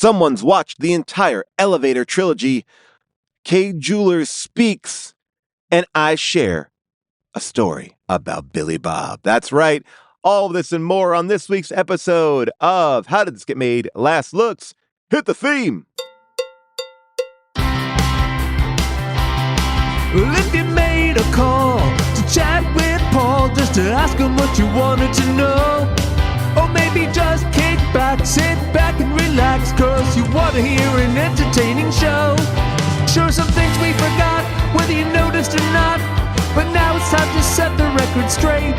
Someone's watched the entire Elevator trilogy. Kay Jewelers speaks, and I share a story about Billy Bob. That's right. All of this and more on this week's episode of How Did This Get Made? Last Looks. Hit the theme. Well, if you made a call to chat with Paul just to ask him what you wanted to know, or maybe just kick back, sit back and relax, cause you want to hear an entertaining show. Sure, some things we forgot, whether you noticed or not, but now it's time to set the record straight.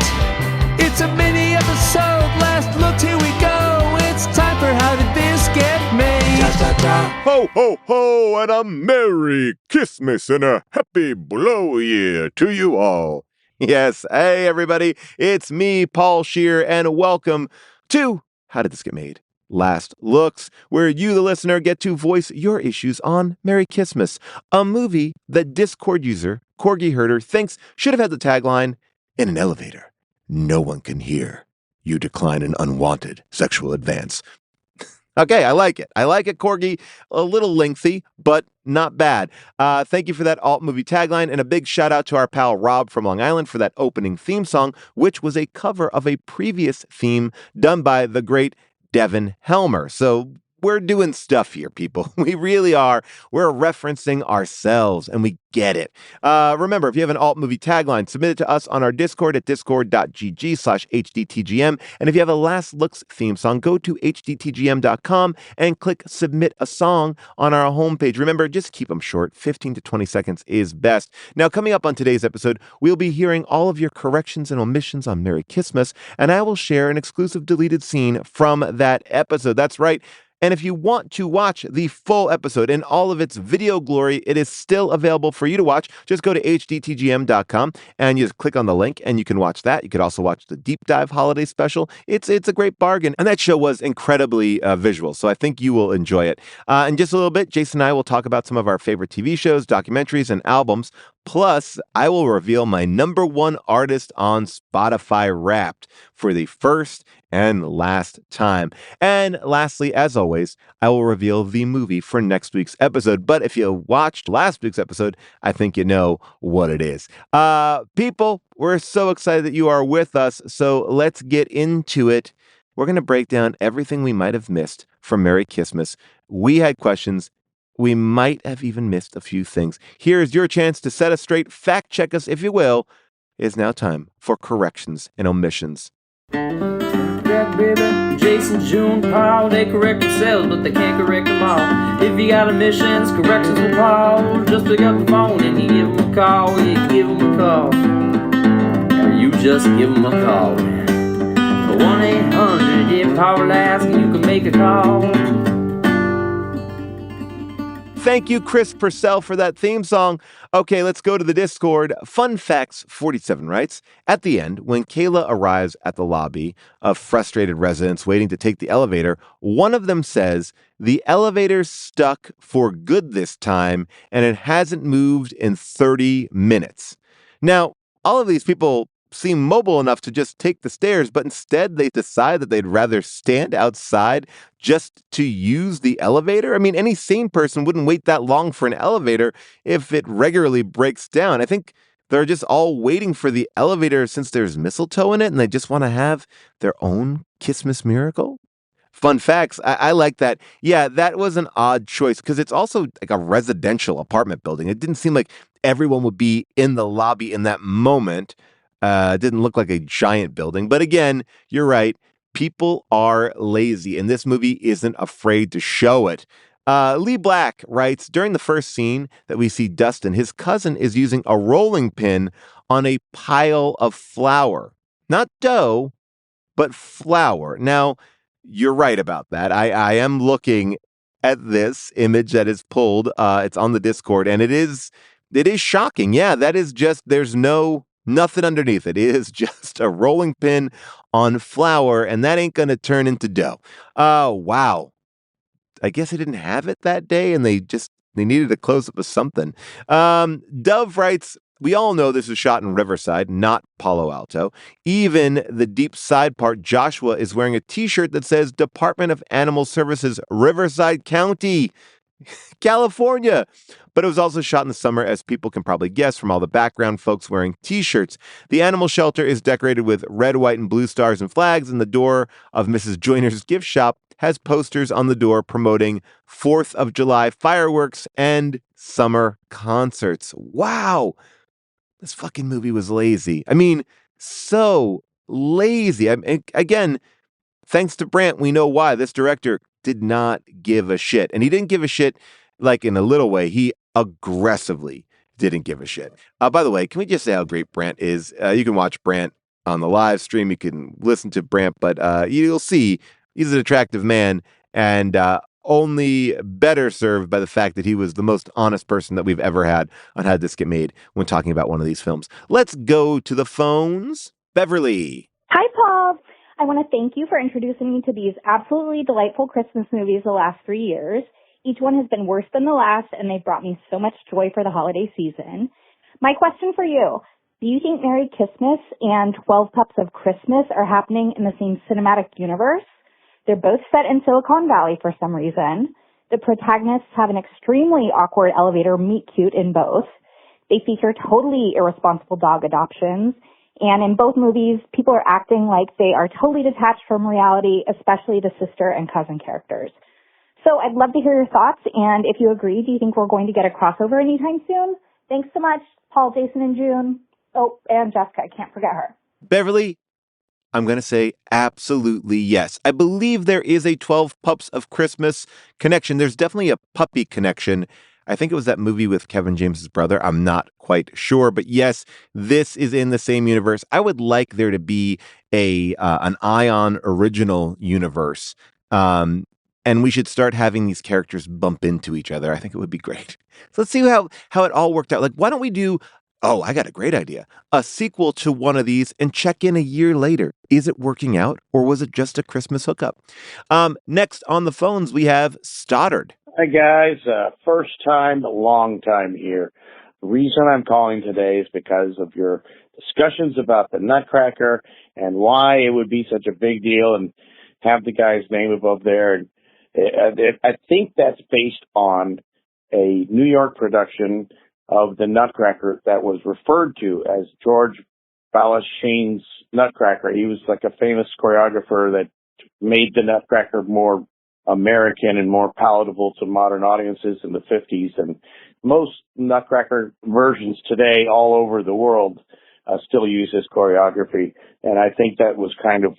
It's a mini episode, last looks, here we go. It's time for How Did This Get Made? Ho, ho, ho, and a Merry Kissmas and a Happy Blow Year to you all. Yes, hey everybody, it's me, Paul Scheer, and welcome to How Did This Get Made? Last Looks, where you, the listener, get to voice your issues on Merry Kissmas, a movie that Discord user Corgi Herder thinks should have had the tagline, "In an elevator, no one can hear you decline an unwanted sexual advance." Okay, I like it. I like it, Corgi. A little lengthy, but not bad. Thank you for that alt movie tagline, and a big shout out to our pal Rob from Long Island for that opening theme song, which was a cover of a previous theme done by the great Devin Helmer. So we're doing stuff here, people. We really are. We're referencing ourselves, and we get it. Remember, if you have an alt movie tagline, submit it to us on our Discord at discord.gg/hdtgm. And if you have a Last Looks theme song, go to hdtgm.com and click Submit a Song on our homepage. Remember, just keep them short. 15 to 20 seconds is best. Now, coming up on today's episode, we'll be hearing all of your corrections and omissions on Merry Kissmas, and I will share an exclusive deleted scene from that episode. That's right. And if you want to watch the full episode in all of its video glory, it is still available for you to watch. Just go to hdtgm.com and you just click on the link and you can watch that. You could also watch the Deep Dive Holiday Special. It's a great bargain. And that show was incredibly visual, so I think you will enjoy it. In just a little bit, Jason and I will talk about some of our favorite TV shows, documentaries, and albums. Plus, I will reveal my #1 artist on Spotify Wrapped for the first and last time. And lastly, as always, I will reveal the movie for next week's episode. But if you watched last week's episode, I think you know what it is. People, we're so excited that you are with us. So let's get into it. We're going to break down everything we might have missed from Merry Kissmas. We had questions. We might have even missed a few things. Here's your chance to set us straight, fact check us, if you will. It is now time for corrections and omissions. That baby, Jason, June, Paul, they correct themselves, but they can't correct them all. If you got omissions, corrections with Paul, just pick up the phone and you give him a call. You give him a call, or you just give him a call. 1-800 if Paul asks, you can make a call. Thank you, Chris Purcell, for that theme song. Okay, let's go to the Discord. Fun Facts 47 writes, at the end, when Kayla arrives at the lobby of frustrated residents waiting to take the elevator, one of them says, "The elevator's stuck for good this time, and it hasn't moved in 30 minutes. Now, all of these people seem mobile enough to just take the stairs, but instead they decide that they'd rather stand outside just to use the elevator. I mean, any sane person wouldn't wait that long for an elevator if it regularly breaks down. I think they're just all waiting for the elevator since there's mistletoe in it, and they just want to have their own Kissmas miracle." Fun facts. I like that. Yeah, that was an odd choice because it's also like a residential apartment building. It didn't seem like everyone would be in the lobby in that moment. It didn't look like a giant building. But again, you're right. People are lazy, and this movie isn't afraid to show it. Lee Black writes, during the first scene that we see Dustin, his cousin is using a rolling pin on a pile of flour. Not dough, but flour. Now, you're right about that. I am looking at this image that is pulled. It's on the Discord, and it is shocking. Yeah, that is just, there's nothing underneath it. It is just a rolling pin on flour, and that ain't going to turn into dough. Wow. I guess they didn't have it that day, and they needed to close up with something. Dove writes, We all know this was shot in Riverside, not Palo Alto. Even the deep side part, Joshua is wearing a t-shirt that says Department of Animal Services, Riverside County, California. But it was also shot in the summer, as people can probably guess from all the background folks wearing t-shirts. The animal shelter is decorated with red, white, and blue stars and flags, and the door of Mrs. Joyner's gift shop has posters on the door promoting 4th of July fireworks and summer concerts. Wow. This fucking movie was lazy. I mean, so lazy. Again, thanks to Brandt, we know why. This director did not give a shit. And he didn't give a shit like in a little way. He aggressively didn't give a shit. By the way, can we just say how great Brandt is? You can watch Brandt on the live stream. You can listen to Brandt, but you'll see he's an attractive man and only better served by the fact that he was the most honest person that we've ever had on How Did This Get Made when talking about one of these films. Let's go to the phones. Beverly. Hi, Paul. I want to thank you for introducing me to these absolutely delightful Christmas movies the last 3 years. Each one has been worse than the last, and they've brought me so much joy for the holiday season. My question for you, do you think Merry Kissmas and 12 Pups of Christmas are happening in the same cinematic universe? They're both set in Silicon Valley for some reason. The protagonists have an extremely awkward elevator meet-cute in both. They feature totally irresponsible dog adoptions. And in both movies, people are acting like they are totally detached from reality, especially the sister and cousin characters. So I'd love to hear your thoughts, and if you agree, do you think we're going to get a crossover anytime soon? Thanks so much, Paul, Jason, and June. Oh, and Jessica, I can't forget her. Beverly, I'm going to say absolutely yes. I believe there is a 12 Pups of Christmas connection. There's definitely a puppy connection. I think it was that movie with Kevin James's brother. I'm not quite sure, but yes, this is in the same universe. I would like there to be an Ion original universe. And we should start having these characters bump into each other. I think it would be great. So let's see how it all worked out. Like, why don't we do, I got a great idea, a sequel to one of these and check in a year later. Is it working out or was it just a Christmas hookup? Next on the phones, we have Stoddard. Hi, guys. First time, long time here. The reason I'm calling today is because of your discussions about the Nutcracker and why it would be such a big deal and have the guy's name above there. And I think that's based on a New York production of the Nutcracker that was referred to as George Balanchine's Nutcracker. He was like a famous choreographer that made the Nutcracker more American and more palatable to modern audiences in the 50s. And most Nutcracker versions today all over the world still use his choreography. And I think that was kind of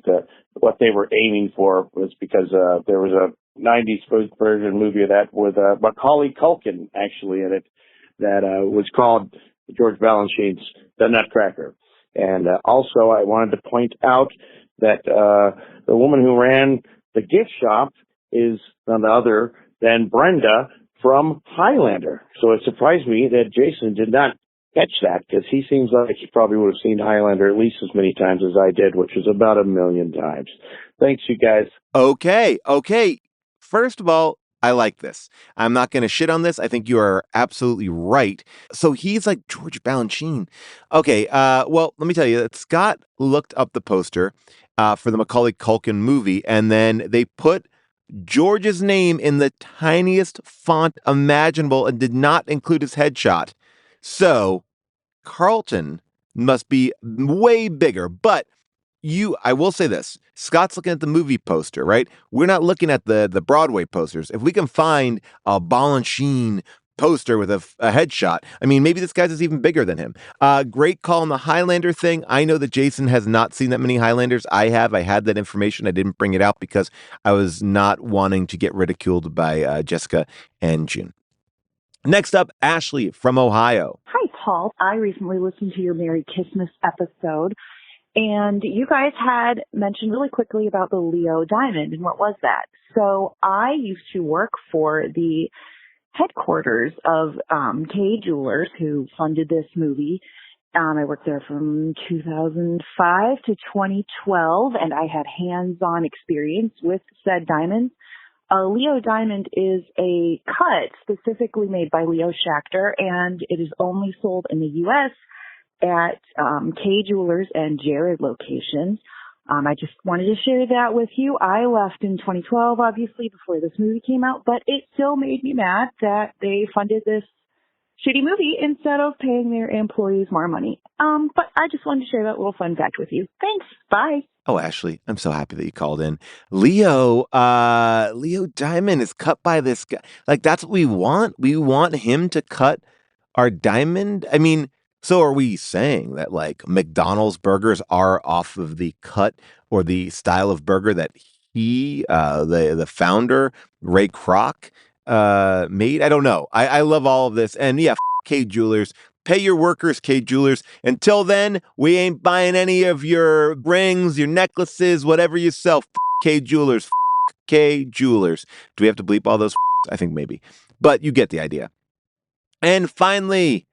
what they were aiming for, was because there was a 90s version movie of that with Macaulay Culkin actually in it that was called George Balanchine's The Nutcracker. And also I wanted to point out that the woman who ran the gift shop is none other than Brenda from Highlander. So it surprised me that Jason did not catch that, because he seems like he probably would have seen Highlander at least as many times as I did, which is about 1 million times. Thanks, you guys. Okay. First of all, I like this. I'm not going to shit on this. I think you are absolutely right. So he's like George Balanchine. Okay, well, let me tell you that Scott looked up the poster for the Macaulay Culkin movie, and then they put George's name in the tiniest font imaginable and did not include his headshot. So Carlton must be way bigger, but I will say this, Scott's looking at the movie poster, right? We're not looking at the Broadway posters. If we can find a Balanchine poster with a headshot, I mean, maybe this guy's is even bigger than him. Great call on the Highlander thing. I know that Jason has not seen that many Highlanders. I have. I had that information. I didn't bring it out because I was not wanting to get ridiculed by Jessica and June. Next up, Ashley from Ohio. Hi, Paul. I recently listened to your Merry Kissmas episode, and you guys had mentioned really quickly about the Leo diamond, and what was that? So I used to work for the headquarters of K Jewelers, who funded this movie. I worked there from 2005 to 2012, and I had hands-on experience with said diamonds. A Leo diamond is a cut specifically made by Leo Schachter, and it is only sold in the U.S. at K Jewelers and Jared locations. I just wanted to share that with you. I left in 2012, obviously, before this movie came out, but it still made me mad that they funded this shitty movie instead of paying their employees more money. But I just wanted to share that little fun fact with you. Thanks. Bye. Oh, Ashley, I'm so happy that you called in. Leo Diamond is cut by this guy. Like, that's what we want. We want him to cut our diamond. I mean, so are we saying that like McDonald's burgers are off of the cut or the style of burger that he, the founder, Ray Kroc, made? I don't know. I love all of this. And yeah, K Jewelers. Pay your workers, K Jewelers. Until then, we ain't buying any of your rings, your necklaces, whatever you sell. K Jewelers. K Jewelers. Do we have to bleep all those? I think maybe. But you get the idea. And finally,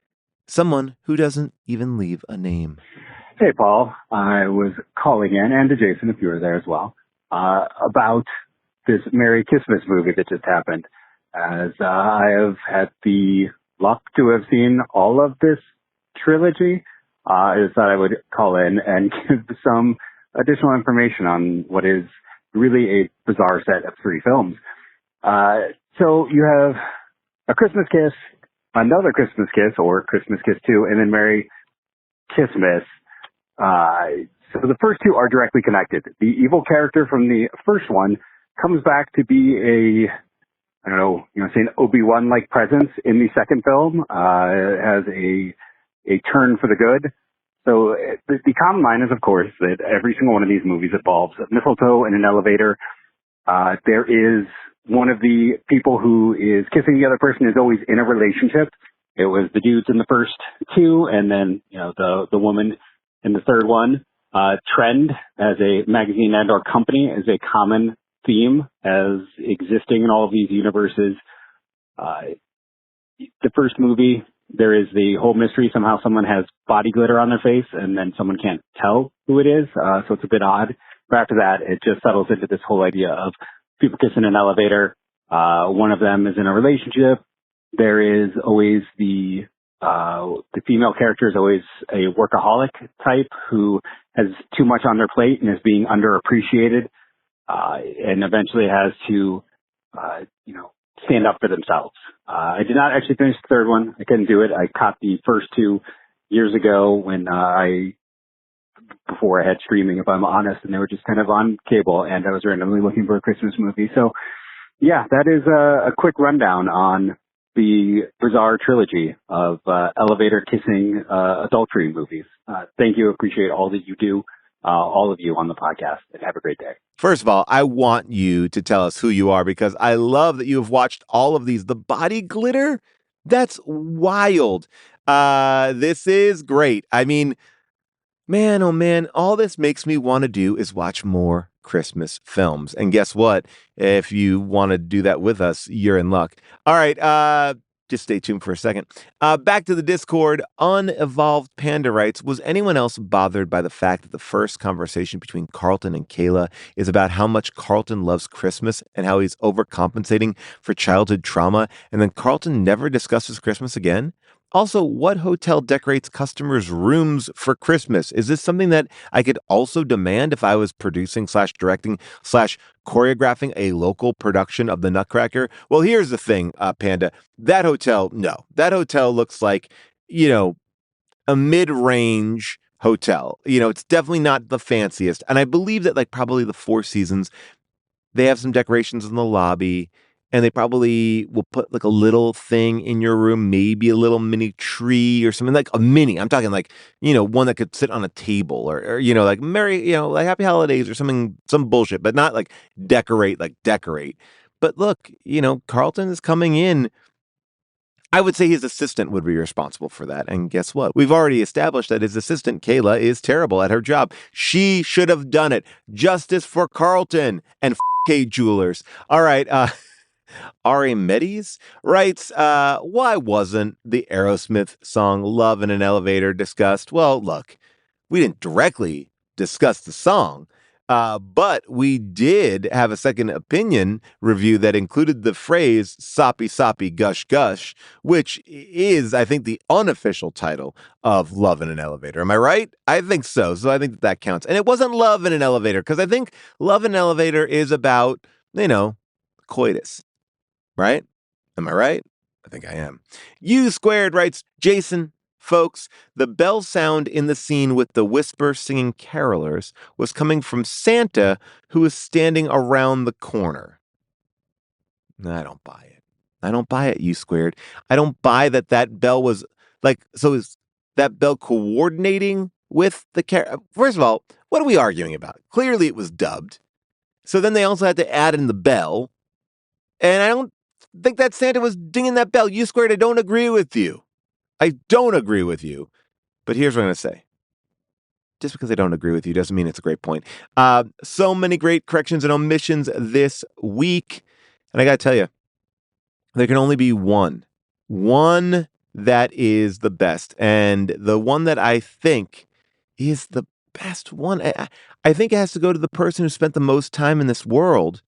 someone who doesn't even leave a name. Hey, Paul. I was calling in, and to Jason, if you were there as well, about this Merry Kissmas movie that just happened. As I have had the luck to have seen all of this trilogy, I just thought I would call in and give some additional information on what is really a bizarre set of 3 films. So you have A Christmas Kiss, Another Christmas Kiss, or Christmas Kiss 2, and then Merry Kissmas. So the first 2 are directly connected. The evil character from the first one comes back to be I don't know, say an Obi-Wan-like presence in the second film. It has a turn for the good. So the common line is, of course, that every single one of these movies involves mistletoe and an elevator. There is one of the people who is kissing the other person is always in a relationship. It was the dudes in the first 2, and then, the woman in the third one. Trend as a magazine and or company is a common theme as existing in all of these universes. The first movie, there is the whole mystery. Somehow someone has body glitter on their face and then someone can't tell who it is. So it's a bit odd. But after that, it just settles into this whole idea of people kissing an elevator. One of them is in a relationship. There is always the female character is always a workaholic type who has too much on their plate and is being underappreciated. And eventually has to, stand up for themselves. I did not actually finish the third one. I couldn't do it. I caught the first 2 years ago when before I had streaming, if I'm honest, and they were just kind of on cable, and I was randomly looking for a Christmas movie. So, yeah, that is a quick rundown on the bizarre trilogy of elevator kissing adultery movies. Thank you. Appreciate all that you do. All of you on the podcast, and have a great day. First of all, I want you to tell us who you are because I love that you have watched all of these. The body glitter? That's wild. This is great. I mean, man, oh man, all this makes me want to do is watch more Christmas films. And guess what? If you want to do that with us, you're in luck. All right, just stay tuned for a second. Back to the Discord. Unevolved Panda writes, was anyone else bothered by the fact that the first conversation between Carlton and Kayla is about how much Carlton loves Christmas and how he's overcompensating for childhood trauma, and then Carlton never discusses Christmas again? Also, what hotel decorates customers' rooms for Christmas? Is this something that I could also demand if I was producing / directing / choreographing a local production of the Nutcracker? Well, here's the thing, Panda. That hotel looks like, a mid-range hotel. It's definitely not the fanciest. And I believe that like probably the Four Seasons, they have some decorations in the lobby. And they probably will put like a little thing in your room, maybe a little mini tree or something, like a mini. I'm talking like, one that could sit on a table or like Merry, like Happy Holidays or something, some bullshit, but not like decorate. But look, Carlton is coming in. I would say his assistant would be responsible for that. And guess what? We've already established that his assistant, Kayla, is terrible at her job. She should have done it. Justice for Carlton and K Jewelers. All right. Ari Medes writes, why wasn't the Aerosmith song Love in an Elevator discussed? Well, look, we didn't directly discuss the song. But we did have a second opinion review that included the phrase soppy, soppy, gush, gush, which is, I think, the unofficial title of Love in an Elevator. Am I right? I think so. So I think that counts. And it wasn't Love in an Elevator, because I think Love in an Elevator is about, coitus, right? Am I right? I think I am. U Squared writes, Jason, folks, the bell sound in the scene with the whisper singing carolers was coming from Santa, who was standing around the corner. I don't buy it. I don't buy it, U Squared. I don't buy that bell was so is that bell coordinating with the carol? First of all, what are we arguing about? Clearly it was dubbed. So then they also had to add in the bell. And I don't think that Santa was dinging that bell. U Squared, I don't agree with you. I don't agree with you, but here's what I'm going to say. Just because I don't agree with you doesn't mean it's a great point. So many great corrections and omissions this week. And I got to tell you, there can only be one that is the best. And the one that I think is the best one, I think it has to go to the person who spent the most time in this world.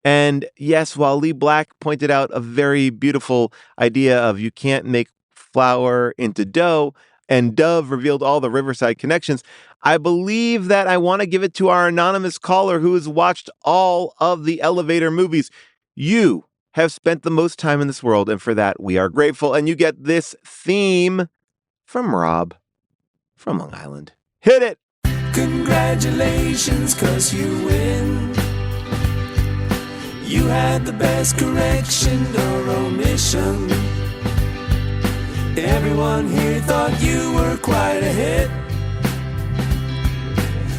And yes, while Lee Black pointed out a very beautiful idea of you can't make flour into dough, and Dove revealed all the Riverside connections, I believe that I want to give it to our anonymous caller who has watched all of the Elevator movies. You have spent the most time in this world, and for that we are grateful. And you get this theme from Rob from Long Island. Hit it! Congratulations, 'cause you win. You had the best correction or omission. Everyone here thought you were quite a hit,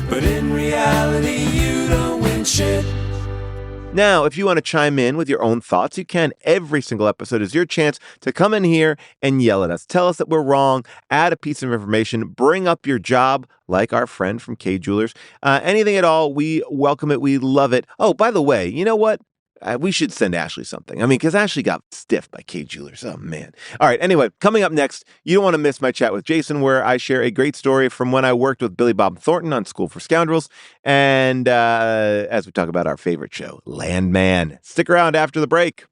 but in reality you don't win shit. Now, if you want to chime in with your own thoughts, you can. Every single episode is your chance to come in here and yell at us. Tell us that we're wrong, add a piece of information, bring up your job, like our friend from K Jewelers. Anything at all, we welcome it. We love it. Oh, by the way, you know what? We should send Ashley something. I mean, because Ashley got stiffed by K Jewelers. Oh, man. All right. Anyway, coming up next, you don't want to miss my chat with Jason, where I share a great story from when I worked with Billy Bob Thornton on School for Scoundrels. And as we talk about our favorite show, Landman. Stick around after the break.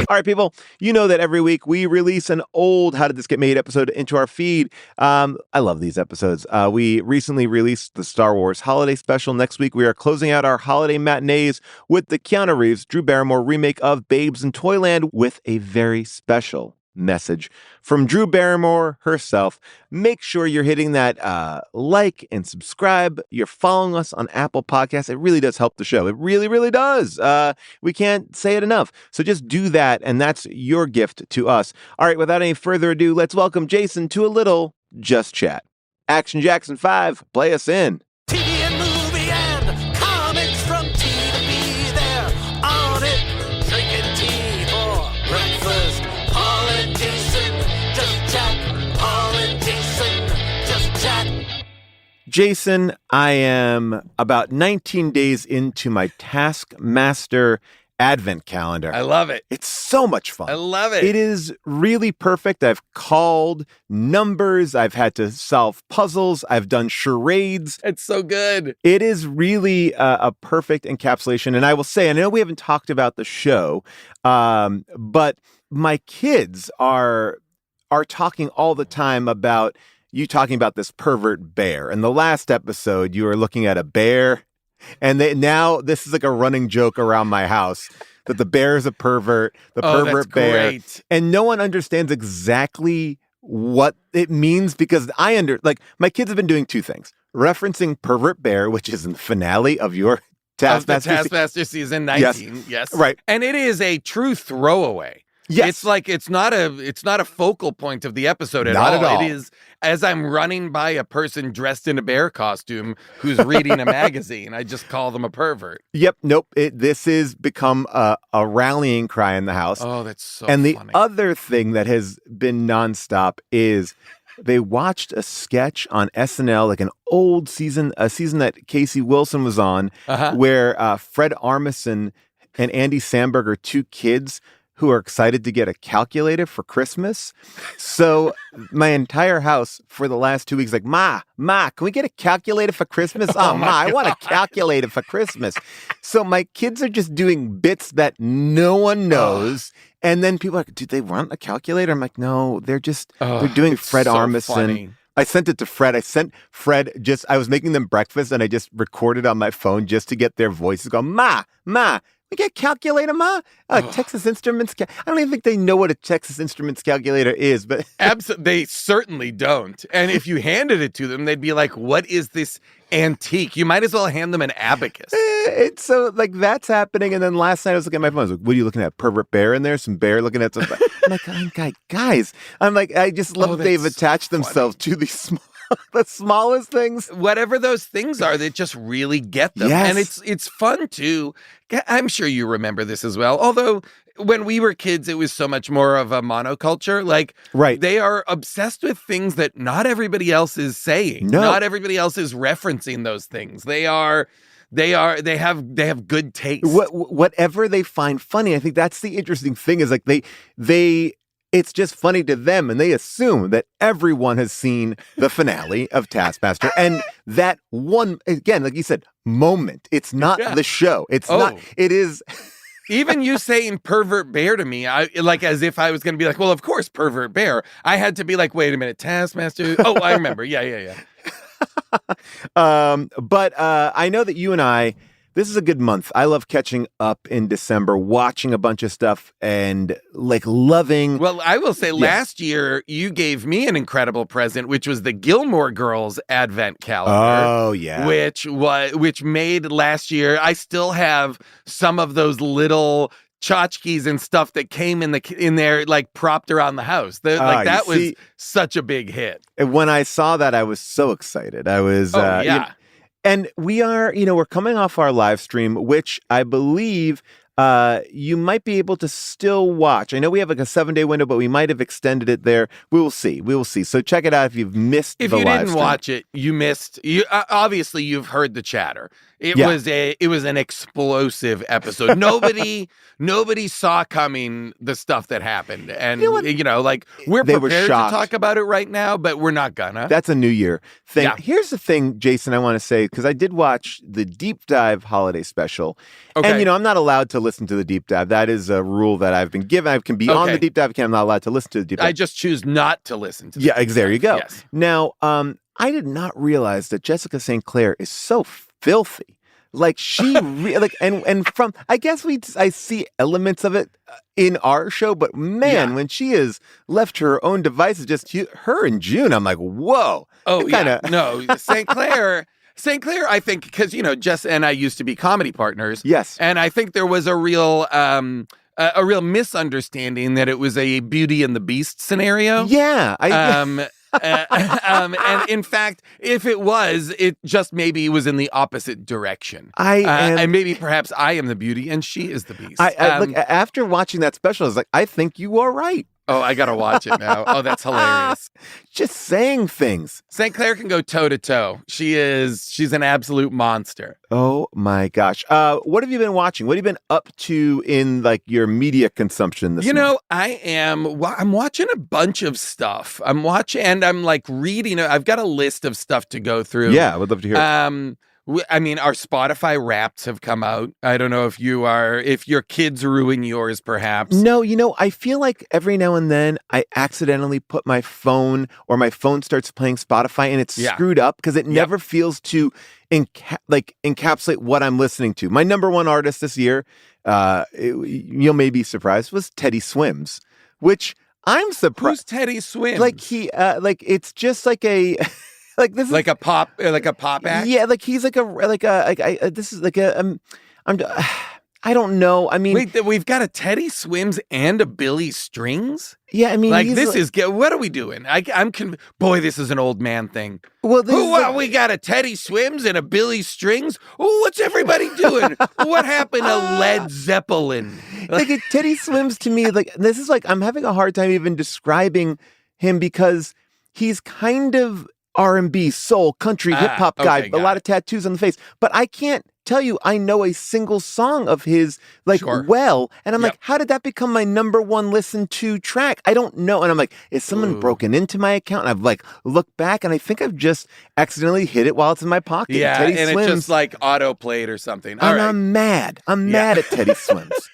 All right, people, you know that every week we release an old How Did This Get Made episode into our feed. I love these episodes. We recently released the Star Wars holiday special. Next week, we are closing out our holiday matinees with the Keanu Reeves, Drew Barrymore remake of Babes in Toyland with a very special message from Drew Barrymore herself. Make sure you're hitting that like and subscribe. You're following us on Apple Podcasts. It really does help the show. It really, really does. We can't say it enough. So just do that, and that's your gift to us. All right, without any further ado, let's welcome Jason to a little Just Chat. Action Jackson 5, play us in. TV and movie and comics from T to B, they're on it, drinking tea for breakfast. Paul and Jason, just chat. Paul and Jason, just chat. Jason, I am about 19 days into my Taskmaster Advent calendar. I love it. It's so much fun. I love it. It is really perfect. I've called numbers. I've had to solve puzzles. I've done charades. It's so good. It is really a perfect encapsulation. And I will say, I know we haven't talked about the show, but my kids are talking all the time about you talking about this pervert bear. In the last episode, you were looking at a bear. And now this is like a running joke around my house that the bear is a pervert, the pervert that's bear. Great. And no one understands exactly what it means because my kids have been doing two things. Referencing pervert bear, which is in the finale of your Taskmaster season 19. Yes. Right. And it is a true throwaway. Yes. It's like it's not a focal point of the episode at Not all. at all. It is as I'm running by a person dressed in a bear costume who's reading a magazine, I just call them a pervert. Yep. Nope. This has become a rallying cry in the house. Oh, that's so And the funny. other thing that has been nonstop is they watched a sketch on SNL, like an old season, a season that Casey Wilson was on, where Fred Armisen and Andy Samberg are two kids who are excited to get a calculator for Christmas. So my entire house for the last 2 weeks, like, Ma, can we get a calculator for Christmas? Oh, Ma, I want a calculator for Christmas. So my kids are just doing bits that no one knows. And then people are like, do they want a calculator? I'm like, no, they're doing Fred Armisen. Funny. I sent it to Fred. I was making them breakfast and I just recorded on my phone just to get their voices going, Ma, we get calculator, Ma? Texas Instruments. I don't even think they know what a Texas Instruments calculator is, but They certainly don't. And if you handed it to them, they'd be like, what is this antique? You might as well hand them an abacus. It's so like that's happening. And then last night I was looking at my phone. I was like, what are you looking at? Pervert bear in there? Some bear looking at something. I'm like, guys, I just love that they've attached themselves to these the smallest things. Whatever those things are, they just really get them. Yes. And it's fun too. I'm sure you remember this as well. Although when we were kids, it was so much more of a monoculture. Like, right. They are obsessed with things that not everybody else is saying. No. Not everybody else is referencing those things. They have good taste. Whatever they find funny. I think that's the interesting thing is like they it's just funny to them and they assume that everyone has seen the finale of Taskmaster and that one, again, like you said, moment. It's not the show. It is. Even you saying pervert bear to me, I like as if I was going to be like, well, of course, pervert bear. I had to be like, wait a minute, Taskmaster. Oh, I remember. Yeah. But I know that you and I, this is a good month. I love catching up in December, watching a bunch of stuff and like loving. Well, I will say last year you gave me an incredible present, which was the Gilmore Girls Advent calendar. Oh, yeah. Which made last year, I still have some of those little tchotchkes and stuff that came in there, like propped around the house. That was such a big hit. And when I saw that, I was so excited. I was, and we are, we're coming off our live stream, which I believe you might be able to still watch. I know we have like a 7-day window, but we might have extended it there. We will see. So check it out if you've missed the live stream. If you didn't watch it, you missed. Obviously, you've heard the chatter. It was an explosive episode. Nobody saw coming the stuff that happened, and we're prepared to talk about it right now, but we're not gonna. That's a New Year thing. Yeah. Here's the thing, Jason. I want to say because I did watch the Deep Dive holiday special, and I'm not allowed to listen to the Deep Dive. That is a rule that I've been given. I can be on the Deep Dive. I'm not allowed to listen to the Deep Dive. I just choose not to listen to. There you go. Yes. Now, I did not realize that Jessica St. Clair is so filthy. Like she and from I guess I see elements of it in our show, but man, when she is left to her own devices, just her and June, I'm like, whoa. Oh yeah, no, St. Clair, I think because Jess and I used to be comedy partners. Yes, and I think there was a real misunderstanding that it was a Beauty and the Beast scenario. Yeah, and in fact, if it was, it just maybe was in the opposite direction. And maybe perhaps I am the beauty and she is the beast. Look, after watching that special, I was like, I think you are right. Oh, I gotta watch it now. Oh, that's hilarious. Just saying things. St. Clair can go toe to toe. She's an absolute monster. Oh my gosh. What have you been watching? What have you been up to in like your media consumption this month? I'm watching a bunch of stuff. I'm like reading. I've got a list of stuff to go through. Yeah, I would love to hear it. I mean, our Spotify Wrapped have come out. I don't know if your kids ruin yours, perhaps. No, I feel like every now and then I accidentally put my phone or my phone starts playing Spotify and it's screwed up because it never feels to encapsulate what I'm listening to. My number one artist this year, you may be surprised, was Teddy Swims, which I'm surprised. Who's Teddy Swims? Like it's just like a... Like this is like a pop act. Yeah, like he's this is like a I don't know. I mean, wait, we've got a Teddy Swims and a Billy Strings. Yeah, I mean, what are we doing? Boy, this is an old man thing. Well, we got a Teddy Swims and a Billy Strings. Oh, what's everybody doing? What happened to Led Zeppelin? Like Teddy Swims to me, like this is like I'm having a hard time even describing him because he's kind of R&B, soul, country, hip hop guy, a lot of tattoos on the face. But I can't tell you I know a single song of his well, and I'm like, how did that become my number one listened to track? I don't know. And I'm like, is someone broken into my account? And I've like looked back, and I think I've just accidentally hit it while it's in my pocket. Yeah, Teddy and Swims. it just like auto played or something. And I'm mad. I'm mad at Teddy Swims.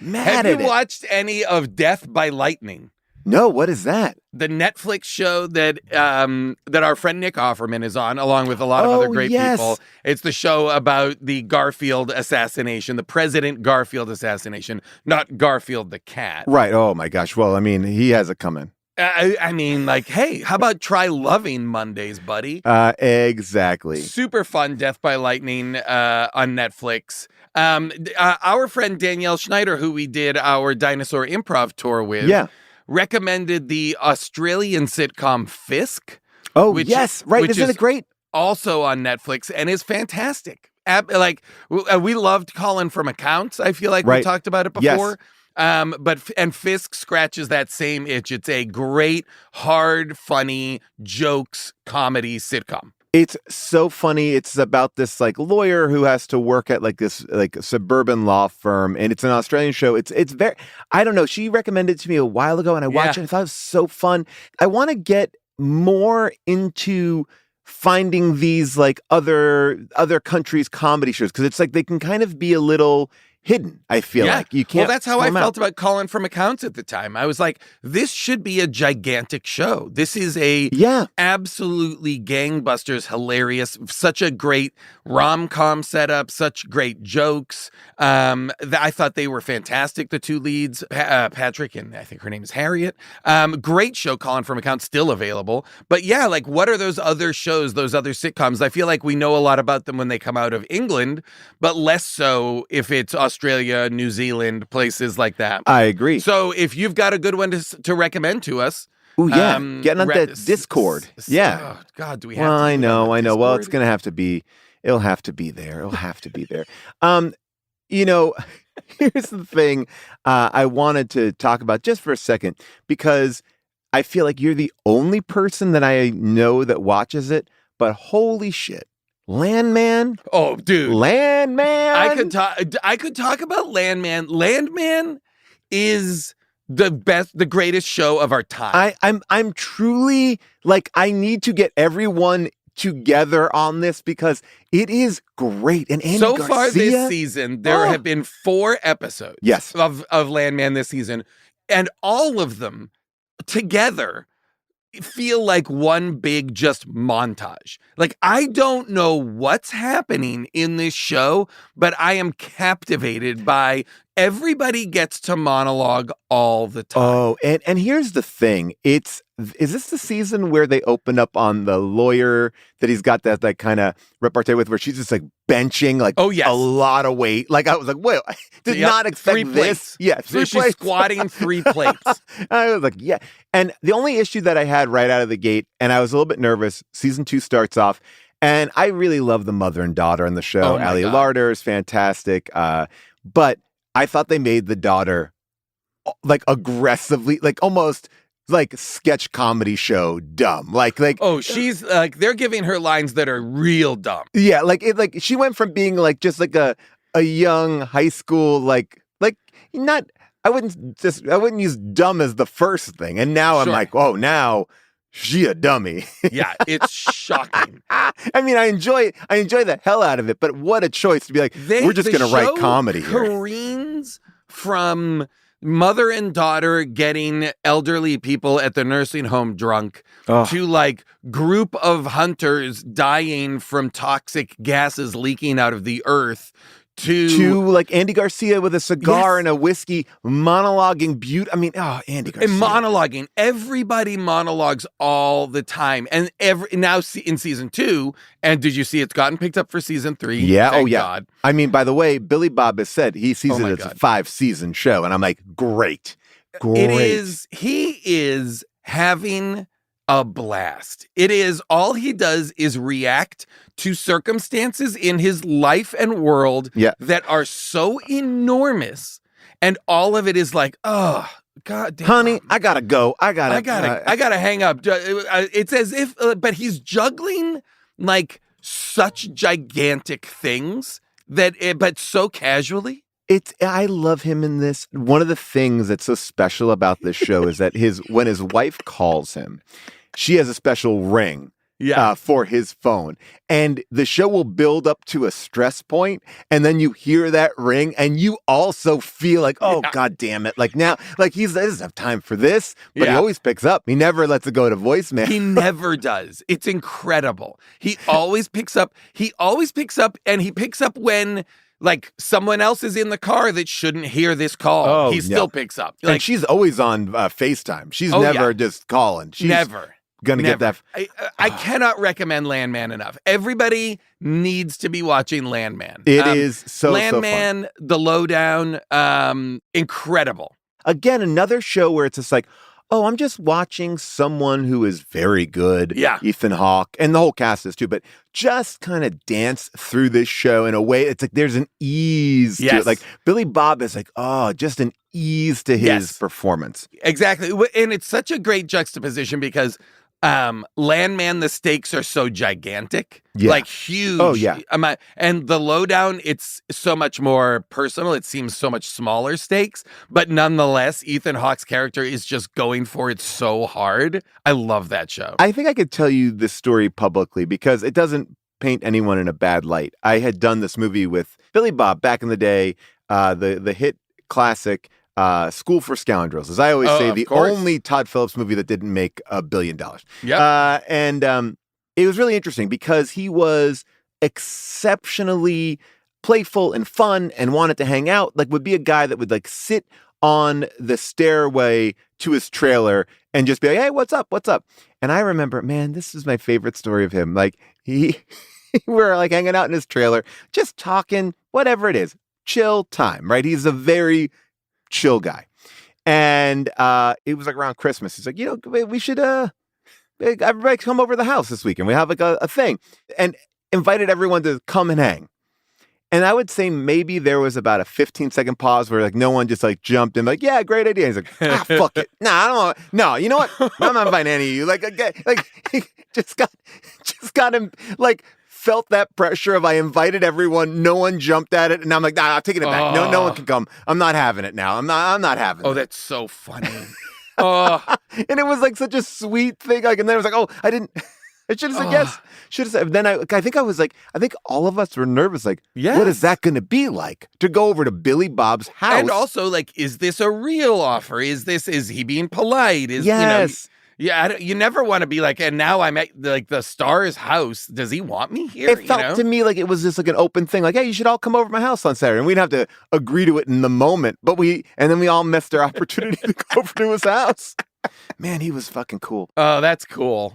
Have you watched any of Death by Lightning? No, what is that? The Netflix show that that our friend Nick Offerman is on, along with a lot of other great people. It's the show about the Garfield assassination, the President Garfield assassination, not Garfield the cat. Right. Oh, my gosh. Well, I mean, he has it coming. I mean, like, hey, how about try loving Mondays, buddy? Exactly. Super fun Death by Lightning on Netflix. Our friend Danielle Schneider, who we did our dinosaur improv tour with, recommended the Australian sitcom Fisk. Oh, yes. Right. Isn't it great? Also on Netflix and is fantastic. We loved Colin from Accounts. I feel like we talked about it before. But Fisk scratches that same itch. It's a great, hard, funny jokes comedy sitcom. It's so funny. It's about this like lawyer who has to work at like this like suburban law firm, and it's an Australian show. It's very, I don't know. She recommended it to me a while ago, and I watched it. I thought it was so fun. I want to get more into finding these like other countries' comedy shows, because it's like they can kind of be a little hidden. I feel like you can't. Well, that's how I felt about Colin from Accounts at the time. I was like, this should be a gigantic show. This is a absolutely gangbusters, hilarious, such a great rom-com setup, such great jokes. I thought they were fantastic. The two leads, Patrick and I think her name is Harriet. Great show. Colin from Accounts still available. But yeah, like what are those other shows, those other sitcoms? I feel like we know a lot about them when they come out of England, but less so if it's Australia, New Zealand, places like that. I agree. So if you've got a good one to recommend to us. Oh, yeah. Getting on that Discord. Oh, God, do we have to? I know. Well, it's going to have to be, it'll have to be there. You know, here's the thing I wanted to talk about just for a second, because I feel like you're the only person that I know that watches it, but holy shit. Landman? Oh, dude. Landman? I could talk about Landman. Landman is the greatest show of our time. I'm truly like, I need to get everyone together on this because it is great. And Andy so Garcia, far this season, there have been 4 episodes of Landman this season, and all of them together feel like one big just montage. Like, I don't know what's happening in this show, but I am captivated by everybody gets to monologue all the time. Oh, and here's the thing. Is this the season where they open up on the lawyer that he's got that kind of repartee with, where she's just like benching like a lot of weight? Like, I was like, wait, I did not expect 3 plates. this. Yeah, 3 she's plates. squatting 3 plates. I was like, yeah. And the only issue that I had right out of the gate, and I was a little bit nervous, season 2 starts off, and I really love the mother and daughter in the show. Ali Larder is fantastic. But I thought they made the daughter like aggressively, like almost like sketch comedy show dumb. Like she's like, they're giving her lines that are real dumb. Yeah, like she went from being like just like a young high school like not. I wouldn't use dumb as the first thing, and now I'm like, oh, now she a dummy. Yeah, it's shocking. I mean, I enjoy the hell out of it, but what a choice to be like, we're just going to write comedy here. Careens from mother and daughter getting elderly people at the nursing home drunk to like group of hunters dying from toxic gases leaking out of the earth. To like Andy Garcia with a cigar and a whiskey monologuing Andy Garcia. And monologuing. Everybody monologues all the time. And now in season 2, and did you see it's gotten picked up for season 3? Yeah. Thank God. I mean, by the way, Billy Bob has said he sees it as a 5-season show. And I'm like, great. He is having a blast. It is, all he does is react to circumstances in his life and world that are so enormous, and all of it is like, oh God damn, honey, I gotta go. I gotta hang up. It's as if, but he's juggling like such gigantic things but so casually. I love him in this. One of the things that's so special about this show is that when his wife calls him, she has a special ring for his phone. And the show will build up to a stress point, and then you hear that ring, and you also feel like, oh, God damn it. Like now, like he doesn't have time for this, but he always picks up. He never lets it go to voicemail. He never does. It's incredible. He always picks up, and he picks up when... like someone else is in the car that shouldn't hear this call. He still picks up. Like, and she's always on FaceTime. She's never just calling. She's never gonna get that. I cannot recommend Landman enough. Everybody needs to be watching Landman. It is Landman, so fun. The Lowdown, incredible. Again, another show where it's just like, oh, I'm just watching someone who is very good. Yeah. Ethan Hawke, and the whole cast is too, but just kind of dance through this show in a way. It's like there's an ease to it. Like Billy Bob is like, oh, just an ease to his performance. Exactly. And it's such a great juxtaposition because Landman, the stakes are so gigantic, like huge. Oh, yeah. And The Lowdown, it's so much more personal. It seems so much smaller stakes, but nonetheless, Ethan Hawke's character is just going for it so hard. I love that show. I think I could tell you this story publicly because it doesn't paint anyone in a bad light. I had done this movie with Billy Bob back in the day, the hit classic, School for Scoundrels, as I always say, the only Todd Phillips movie that didn't make $1 billion. Yep. And it was really interesting because he was exceptionally playful and fun and wanted to hang out, like would be a guy that would like sit on the stairway to his trailer and just be like, hey, what's up? What's up? And I remember, man, this is my favorite story of him. Like we're like hanging out in his trailer, just talking, whatever it is, chill time, right? He's a very chill guy. And it was like around Christmas. He's like, you know, we should everybody come over to the house this weekend. We have like a thing. And invited everyone to come and hang. And I would say maybe there was about a 15-second pause where like no one just like jumped in like, yeah, great idea. He's like, fuck it. Nah, I don't want. No, you know what? I'm not inviting any of you. Like he just got him like felt that pressure of I invited everyone, no one jumped at it, and I'm like, nah, I'm taking it back. No one can come. I'm not having it now. I'm not having it. Oh, that's so funny. And it was like such a sweet thing. Like, and then I was like, oh, I should have said yes. Should have said. Then I think all of us were nervous. Like, what is that going to be like to go over to Billy Bob's house? And also, like, is this a real offer? Is he being polite? You never want to be like, and now I'm at like the star's house. Does he want me here? It felt to me like it was just like an open thing. Like, hey, you should all come over to my house on Saturday. And we'd have to agree to it in the moment. But then we all missed our opportunity to go over to his house. Man, he was fucking cool. Oh, that's cool.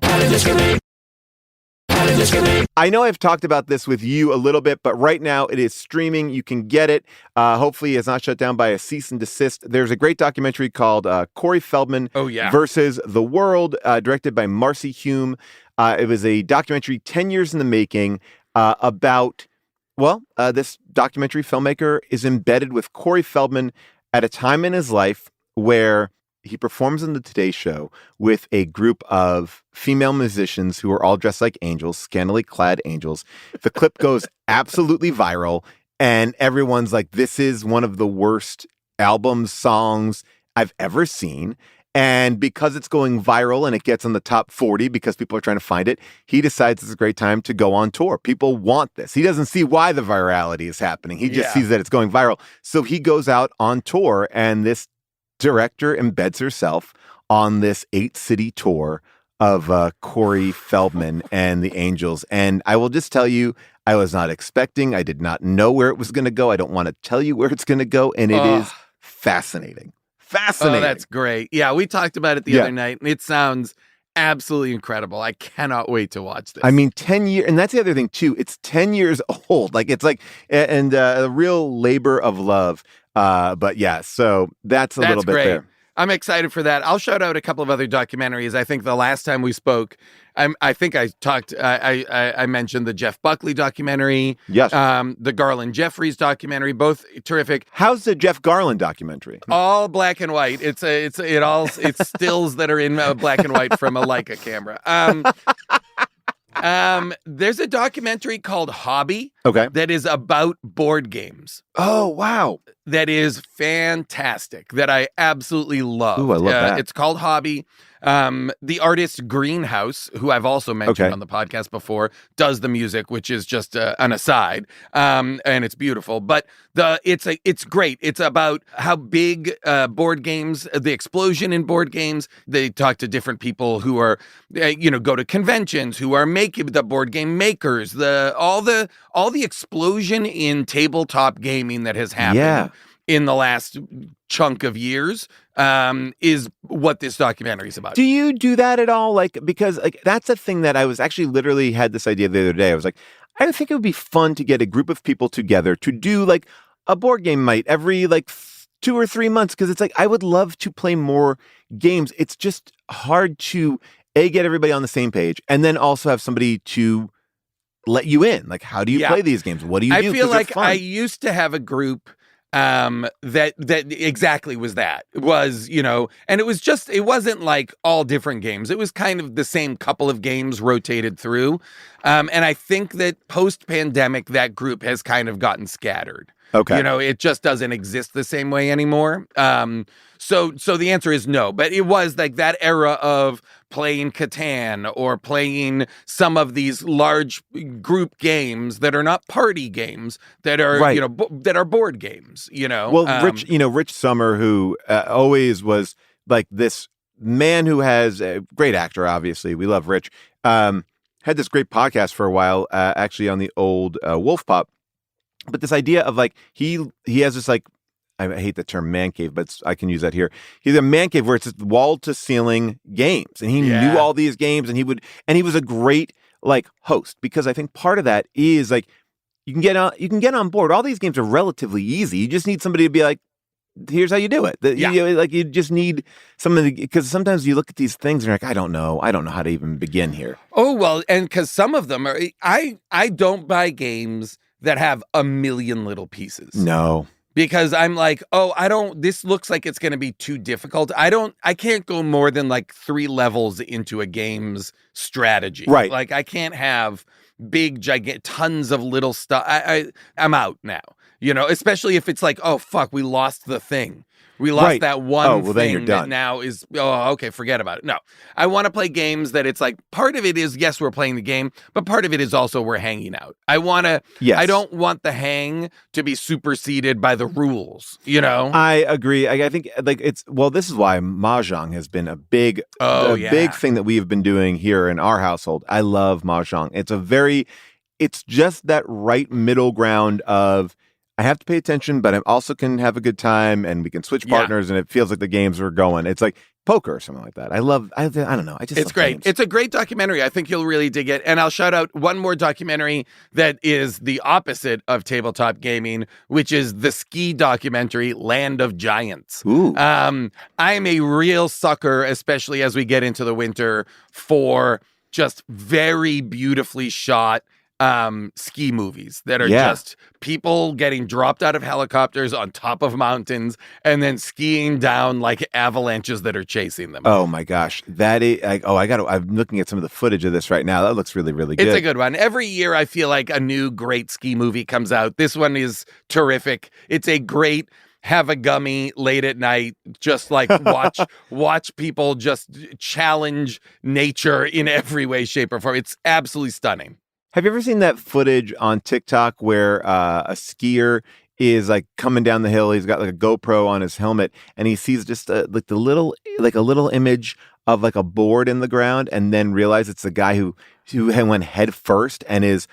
I know I've talked about this with you a little bit, but right now it is streaming. You can get it. Hopefully it's not shut down by a cease and desist. There's a great documentary called Corey Feldman versus the World, directed by Marcy Hume. It was a documentary 10 years in the making about, this documentary filmmaker is embedded with Corey Feldman at a time in his life where he performs on the Today Show with a group of female musicians who are all dressed like angels, scantily clad angels. The clip goes absolutely viral, and everyone's like, this is one of the worst album songs I've ever seen. And because it's going viral and it gets on the top 40 because people are trying to find it, he decides it's a great time to go on tour. People want this. He doesn't see why the virality is happening. He just sees that it's going viral. So he goes out on tour, and this director embeds herself on this 8-city tour of Corey Feldman and the Angels. And I will just tell you, I was not expecting. I did not know where it was going to go. I don't want to tell you where it's going to go. And it is fascinating. Fascinating. Oh, that's great. Yeah, we talked about it the other night, and it sounds absolutely incredible. I cannot wait to watch this. I mean, 10 years, and that's the other thing too. It's 10 years old. Like it's like, and a real labor of love. But yeah, so that's a little bit great. there. I'm excited for that. I'll shout out a couple of other documentaries. I think the last time we spoke, I think I talked, I mentioned the Jeff Buckley documentary. Yes. The Garland Jeffries documentary, both terrific. How's the Jeff Garland documentary? All black and white. It's stills that are in black and white from a Leica camera. There's a documentary called Hobby. Okay. That is about board games. Oh, wow. That is fantastic. That I absolutely love. Ooh, I love that. It's called Hobby. The artist Greenhouse, who I've also mentioned on the podcast before, does the music, which is just an aside, and it's beautiful. But it's great. It's about how big board games, the explosion in board games. They talk to different people who are, go to conventions, who are making the board game makers. All the explosion in tabletop gaming that has happened in the last chunk of years is what this documentary is about. Do you do that at all? Because that's a thing that I was actually literally had this idea the other day. I was like, I think it would be fun to get a group of people together to do a board game night every 2 or 3 months. Cause it's I would love to play more games. It's just hard to get everybody on the same page and then also have somebody to let you in. How do you play these games? What do you do? I feel like I used to have a group that exactly was that. It was, and it wasn't all different games. It was kind of the same couple of games rotated through. And I think that post-pandemic, that group has kind of gotten scattered. Okay. It just doesn't exist the same way anymore. So the answer is no, but it was that era of playing Catan or playing some of these large group games that are not party games, that are, that are board games, Well, Rich Sommer, who always was this man who has a great actor, obviously. We love Rich. Had this great podcast for a while, actually on the old Wolf Pop. But this idea of he has this I hate the term man cave, but I can use that here. He's a man cave where it's just wall to ceiling games, and he knew all these games, and he was a great host, because I think part of that is you can get on board. All these games are relatively easy. You just need somebody to be here's how you do it. You just need somebody, because sometimes you look at these things and you're I don't know how to even begin here. Oh well, and because some of them are, I don't buy games that have a million little pieces. No. Because I'm this looks like it's going to be too difficult. I can't go more than 3 levels into a game's strategy. Right. I can't have big, gigantic, tons of little stuff. I'm out now, especially if it's oh, fuck, we lost the thing. We lost that one thing then you're done. that now is, okay, forget about it. No, I want to play games that it's part of it is, yes, we're playing the game, but part of it is also we're hanging out. I don't want the hang to be superseded by the rules, I agree. I think this is why Mahjong has been a big thing that we have been doing here in our household. I love Mahjong. It's just that right middle ground of, I have to pay attention, but I also can have a good time, and we can switch partners, and it feels like the games are going. It's like poker or something like that. I don't know. It's great. Games. It's a great documentary. I think you'll really dig it. And I'll shout out one more documentary that is the opposite of tabletop gaming, which is the ski documentary, Land of Giants. Ooh. I'm a real sucker, especially as we get into the winter, for just very beautifully shot ski movies that are just people getting dropped out of helicopters on top of mountains and then skiing down like avalanches that are chasing them. Oh my gosh. That is I'm looking at some of the footage of this right now. That looks really, really good. It's a good one. Every year I feel like a new great ski movie comes out. This one is terrific. It's a great have a gummy late at night, just watch people just challenge nature in every way, shape, or form. It's absolutely stunning. Have you ever seen that footage on TikTok where a skier is coming down the hill? He's got a GoPro on his helmet, and he sees just a little image of a board in the ground, and then realize it's the guy who went head first and is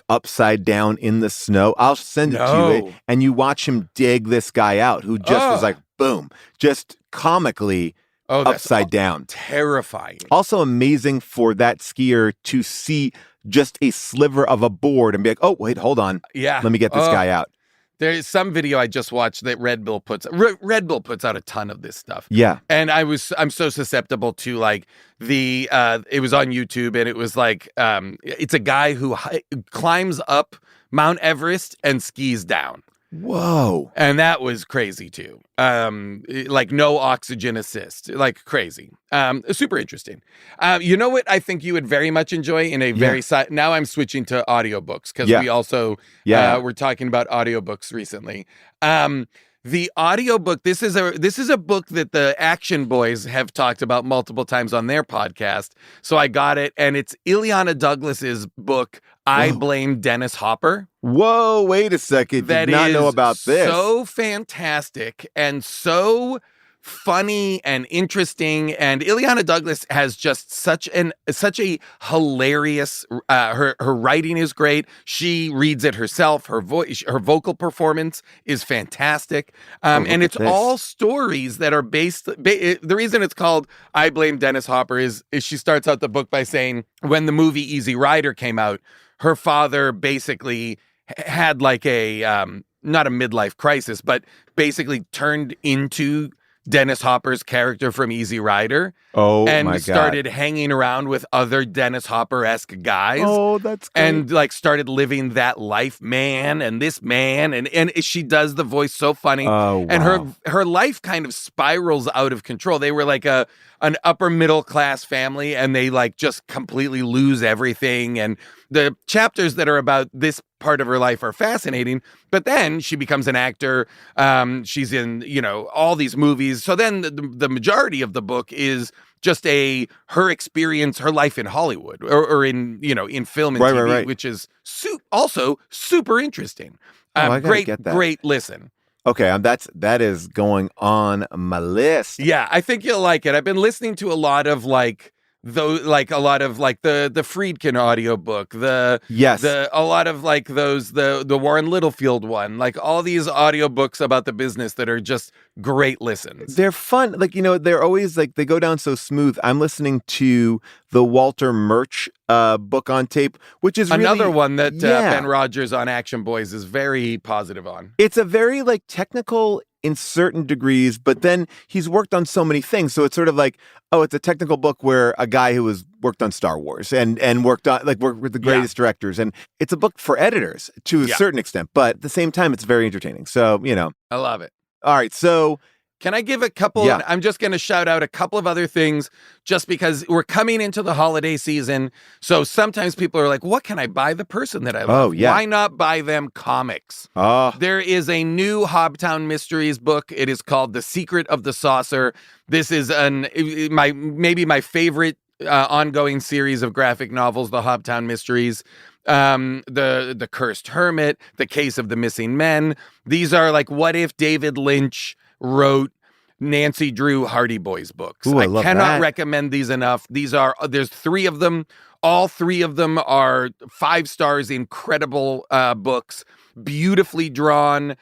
upside down in the snow. I'll send it to you, and you watch him dig this guy out who just was boom, just comically upside down. Terrifying. Also amazing for that skier to see just a sliver of a board and be oh, wait, hold on. Yeah. Let me get this guy out. There's some video I just watched that Red Bull puts out a ton of this stuff. Yeah. And I'm so susceptible to it was on YouTube, and it was it's a guy who climbs up Mount Everest and skis down. Whoa. And that was crazy too. Like no oxygen assist, like crazy. Super interesting. You know what I think you would very much enjoy in a very now I'm switching to audiobooks because we also we're talking about audiobooks recently. The audiobook, this is a book that the Action Boys have talked about multiple times on their podcast. So I got it, and it's Ileana Douglas's book, I Blame Dennis Hopper. Whoa, wait a second. Did not know about this. So fantastic and so funny and interesting, and Ileana Douglas has just such a hilarious her writing is great. She reads it herself. Her vocal performance is fantastic. And it's all stories that are based the reason it's called I Blame Dennis Hopper is she starts out the book by saying when the movie Easy Rider came out, her father basically had like a not a midlife crisis, but basically turned into Dennis Hopper's character from Easy Rider. Oh, and my God. started hanging around with other Dennis Hopper-esque guys. Oh, that's great. And like started living that life, man, and this man, and she does the voice so funny. Oh, wow. And her life kind of spirals out of control. They were like an upper middle class family, and they like just completely lose everything. And the chapters that are about this part of her life are fascinating, but then she becomes an actor. She's in, all these movies. So then the majority of the book is just her experience, her life in Hollywood or in, in film and TV, right. which is also super interesting. I gotta get that. Great listen. Okay, that is going on my list. Yeah, I think you'll like it. I've been listening to a lot of the Friedkin audiobook, a lot of like those, the Warren Littlefield one, like all these audiobooks about the business that are just great listens. They're fun. Like, they're always like, they go down so smooth. I'm listening to the Walter Murch book on tape, which is another really, one that Ben Rogers on Action Boys is very positive on. It's a very like technical in certain degrees, but then he's worked on so many things. So it's sort of like, it's a technical book where a guy who has worked on Star Wars and worked with the greatest directors. And it's a book for editors to a certain extent, but at the same time, it's very entertaining. So, I love it. All right. So can I give a couple? Yeah. I'm just going to shout out a couple of other things just because we're coming into the holiday season. So sometimes people are like, what can I buy the person that I love? Oh, yeah. Why not buy them comics? Oh. There is a new Hobtown Mysteries book. It is called The Secret of the Saucer. This is maybe my favorite ongoing series of graphic novels, the Hobtown Mysteries. The Cursed Hermit, The Case of the Missing Men. These are like, what if David Lynch wrote Nancy Drew Hardy Boys books? Ooh, I cannot recommend these enough. There's 3 of them. All 3 of them are 5 stars, incredible books, beautifully drawn,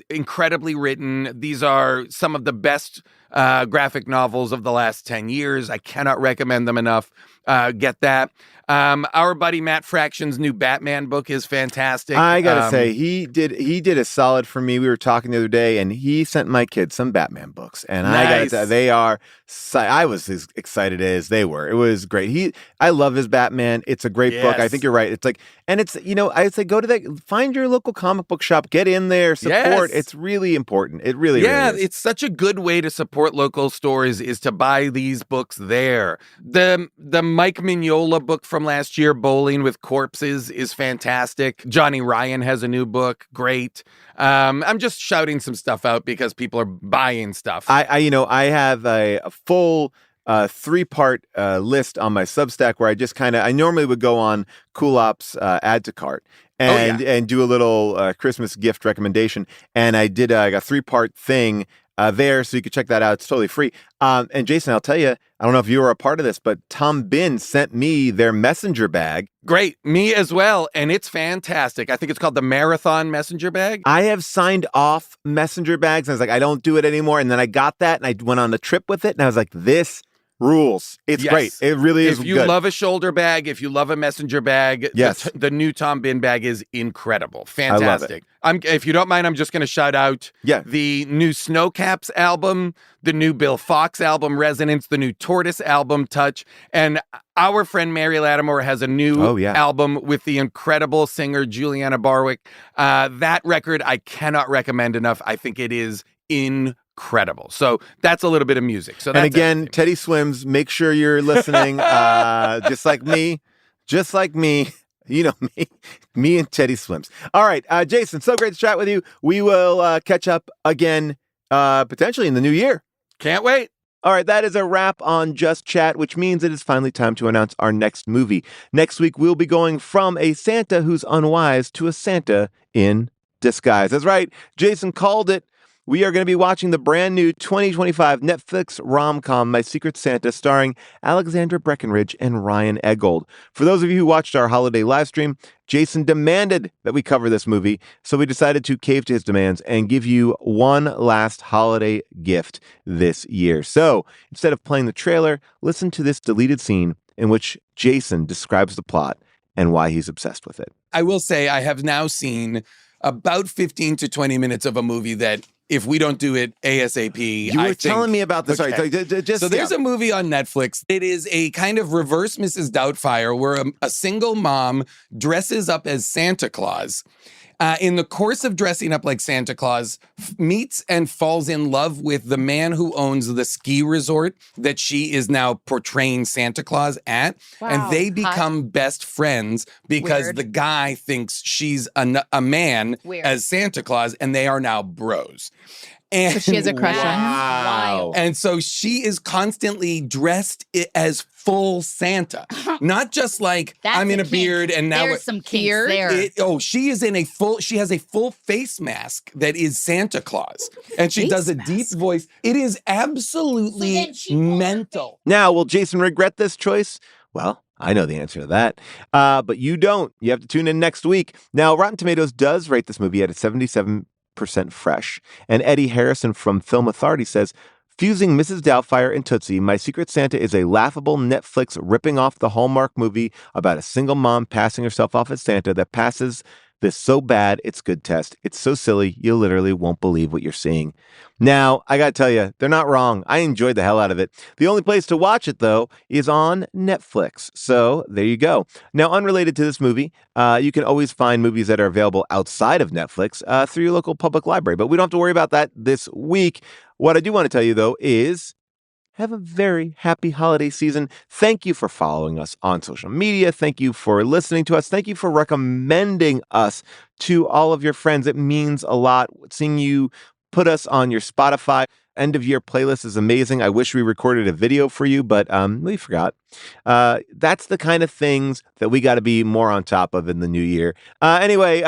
incredibly written. These are some of the best graphic novels of the last 10 years. I cannot recommend them enough. Get that. Our buddy Matt Fraction's new Batman book is fantastic. I gotta say, he did a solid for me. We were talking the other day, and he sent my kids some Batman books, and nice. I gotta say, I was as excited as they were. It was great. I love his Batman. It's a great book. I think you're right. It's like, and it's, I'd say go to find your local comic book shop, get in there, support. Yes. It's really important. It really is. It's such a good way to support local stores is to buy these books there. The Mike Mignola book from last year, Bowling with Corpses, is fantastic. Johnny Ryan has a new book. Great. I'm just shouting some stuff out because people are buying stuff. I have a full 3-part list on my Substack where I normally would go on Cool Ops add to cart and do a little Christmas gift recommendation. And I did like a 3-part thing there, so you can check that out. It's totally free. And Jason, I'll tell you, I don't know if you were a part of this, but Tom Bin sent me their messenger bag. Great. Me as well. And it's fantastic. I think it's called the Marathon Messenger Bag. I have signed off messenger bags. And I was like, I don't do it anymore. And then I got that and I went on a trip with it. And I was like, this rules. It's Yes. great. It really is If you good. love a shoulder bag, if you love a messenger bag, Yes. the new Tom Bin bag is incredible. I love it. Fantastic. If you don't mind, I'm just going to shout out Yeah. the new Snowcaps album, the new Bill Fox album, Resonance, the new Tortoise album, Touch, and our friend Mary Lattimore has a new album with the incredible singer Juliana Barwick. That record I cannot recommend enough. I think it is incredible. So that's a little bit of music. So that's and again, everything. Teddy Swims, make sure you're listening. Just like me. You know me and Teddy Swims. All right, Jason, so great to chat with you. We will catch up again potentially in the new year. Can't wait. All right, that is a wrap on Just Chat, which means it is finally time to announce our next movie. Next week, we'll be going from a Santa who's unwise to a Santa in disguise. That's right, Jason called it. We are going to be watching the brand new 2025 Netflix rom-com My Secret Santa starring Alexandra Breckenridge and Ryan Eggold. For those of you who watched our holiday live stream, Jason demanded that we cover this movie, so we decided to cave to his demands and give you one last holiday gift this year. So instead of playing the trailer, listen to this deleted scene in which Jason describes the plot and why he's obsessed with it. I will say I have now seen about 15 to 20 minutes of a movie that if we don't do it ASAP, you were telling me about this. Okay. Sorry, so there's a movie on Netflix. It is a kind of reverse Mrs. Doubtfire where a single mom dresses up as Santa Claus. In the course of dressing up like Santa Claus, meets and falls in love with the man who owns the ski resort that she is now portraying Santa Claus at. Wow. And they become best friends because the guy thinks she's a man as Santa Claus, and they are now bros. And so she has a crush on him. Wow. And so she is constently dressed as full Santa. Not just like I'm in a beard and now there's some kinks there. She has a full face mask that is Santa Claus. And she does a deep voice. It is absolutely mental. Now, will Jason regret this choice? Well, I know the answer to that, but you don't. You have to tune in next week. Now, Rotten Tomatoes does rate this movie at a 77% fresh. And Eddie Harrison from Film Authority says, fusing Mrs. Doubtfire and Tootsie, My Secret Santa is a laughable Netflix ripping off the Hallmark movie about a single mom passing herself off as Santa that passes this so bad it's good test. It's so silly, you literally won't believe what you're seeing. Now, I gotta tell you, they're not wrong. I enjoyed the hell out of it. The only place to watch it, though, is on Netflix. So there you go. Now, unrelated to this movie, you can always find movies that are available outside of Netflix through your local public library. But we don't have to worry about that this week. What I do want to tell you, though, is have a very happy holiday season. Thank you for following us on social media. Thank you for listening to us. Thank you for recommending us to all of your friends. It means a lot. Seeing you put us on your Spotify end of year playlist is amazing. I wish we recorded a video for you, but we forgot. That's the kind of things that we got to be more on top of in the new year. Anyway,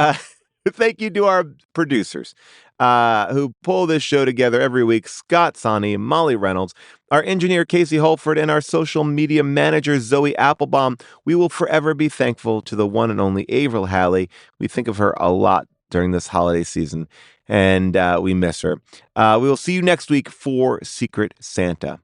thank you to our producers who pull this show together every week. Scott Sonny, Molly Reynolds, our engineer, Casey Holford, and our social media manager, Zoe Applebaum. We will forever be thankful to the one and only Avril Halley. We think of her a lot during this holiday season, and we miss her. We will see you next week for Secret Santa.